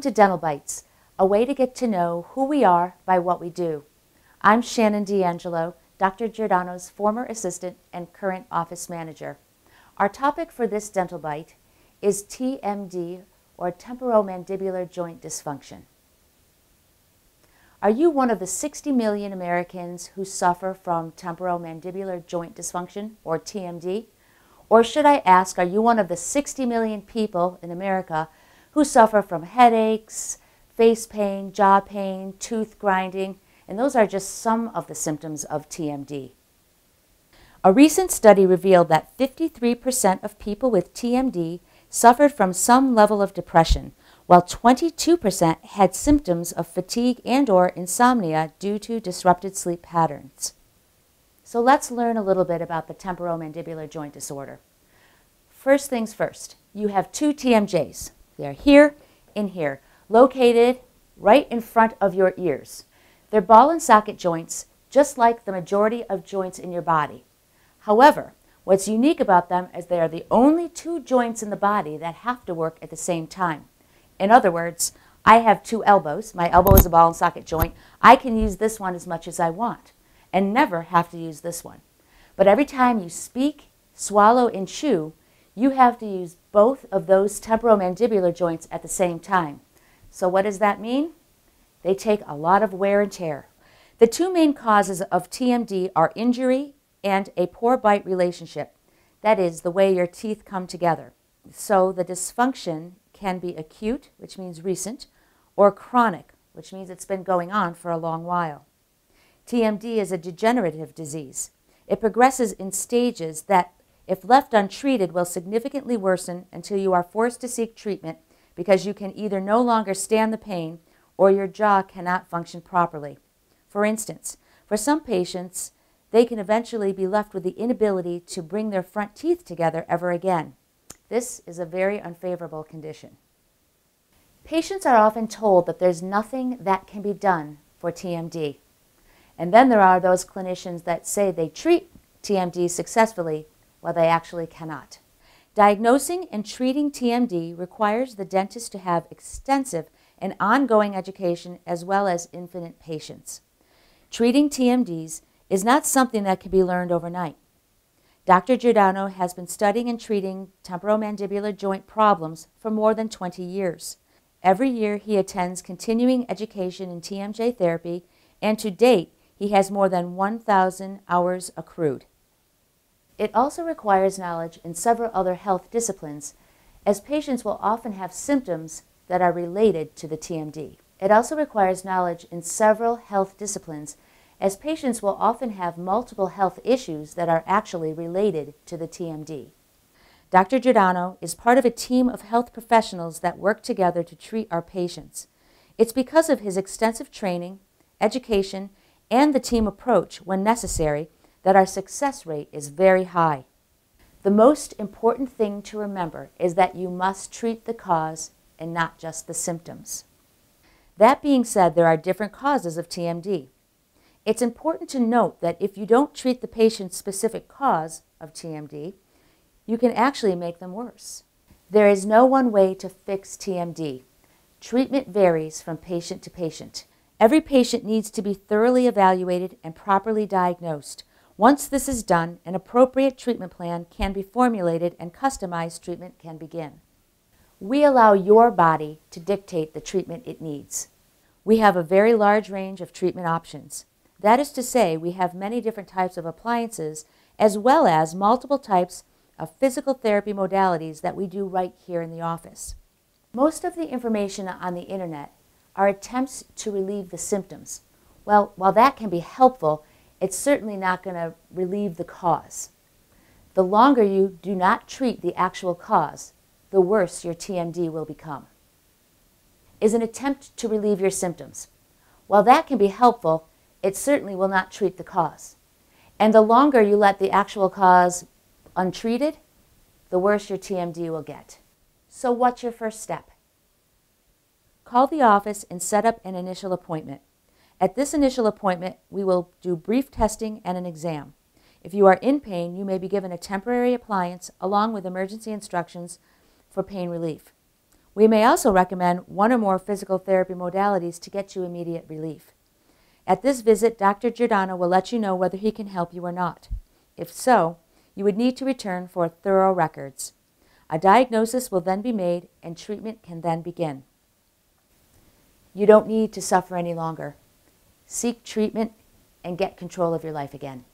to Dental Bites, a way to get to know who we are by what we do. I'm Shannon D'Angelo, Dr. Giordano's former assistant and current office manager. Our topic for this Dental Bite is TMD, or temporomandibular joint dysfunction. Are you one of the 60 million Americans who suffer from temporomandibular joint dysfunction, or TMD? Or should I ask, are you one of the 60 million people in America who suffer from headaches, face pain, jaw pain, tooth grinding, and those are just some of the symptoms of TMD. A recent study revealed that 53% of people with TMD suffered from some level of depression, while 22% had symptoms of fatigue and/or insomnia due to disrupted sleep patterns. So let's learn a little bit about the temporomandibular joint disorder. First things first, you have two TMJs. They're here and here, located right in front of your ears. They're ball and socket joints, just like the majority of joints in your body. However, what's unique about them is they are the only two joints in the body that have to work at the same time. In other words, I have two elbows. My elbow is a ball and socket joint. I can use this one as much as I want and never have to use this one. But every time you speak, swallow, and chew, you have to use both of those temporomandibular joints at the same time. So what does that mean? They take a lot of wear and tear. The two main causes of TMD are injury and a poor bite relationship. That is, the way your teeth come together. So the dysfunction can be acute, which means recent, or chronic, which means it's been going on for a long while. TMD is a degenerative disease. It progresses in stages that, if left untreated, will significantly worsen until you are forced to seek treatment because you can either no longer stand the pain or your jaw cannot function properly. For instance, for some patients, they can eventually be left with the inability to bring their front teeth together ever again. This is a very unfavorable condition. Patients are often told that there's nothing that can be done for TMD. And then there are those clinicians that say they treat TMD successfully while they actually cannot. Diagnosing and treating TMD requires the dentist to have extensive and ongoing education as well as infinite patience. Treating TMDs is not something that can be learned overnight. Dr. Giordano has been studying and treating temporomandibular joint problems for more than 20 years. Every year he attends continuing education in TMJ therapy, and to date he has more than 1,000 hours accrued. It also requires knowledge in several other health disciplines, as patients will often have symptoms that are related to the TMD. It also requires knowledge in several health disciplines, as patients will often have multiple health issues that are actually related to the TMD. Dr. Giordano is part of a team of health professionals that work together to treat our patients. It's because of his extensive training, education, and the team approach when necessary that our success rate is very high. The most important thing to remember is that you must treat the cause and not just the symptoms. That being said, there are different causes of TMD. It's important to note that if you don't treat the patient's specific cause of TMD, you can actually make them worse. There is no one way to fix TMD. Treatment varies from patient to patient. Every patient needs to be thoroughly evaluated and properly diagnosed. Once this is done, an appropriate treatment plan can be formulated and customized treatment can begin. We allow your body to dictate the treatment it needs. We have a very large range of treatment options. That is to say, we have many different types of appliances as well as multiple types of physical therapy modalities that we do right here in the office. Most of the information on the internet are attempts to relieve the symptoms. Well, while that can be helpful, it's certainly not going to relieve the cause. The longer you do not treat the actual cause, the worse your TMD will become. Is an attempt to relieve your symptoms. While that can be helpful, it certainly will not treat the cause. And the longer you let the actual cause untreated, the worse your TMD will get. So what's your first step? Call the office and set up an initial appointment. At this initial appointment, we will do brief testing and an exam. If you are in pain, you may be given a temporary appliance along with emergency instructions for pain relief. We may also recommend one or more physical therapy modalities to get you immediate relief. At this visit, Dr. Giordano will let you know whether he can help you or not. If so, you would need to return for thorough records. A diagnosis will then be made and treatment can then begin. You don't need to suffer any longer. Seek treatment and get control of your life again.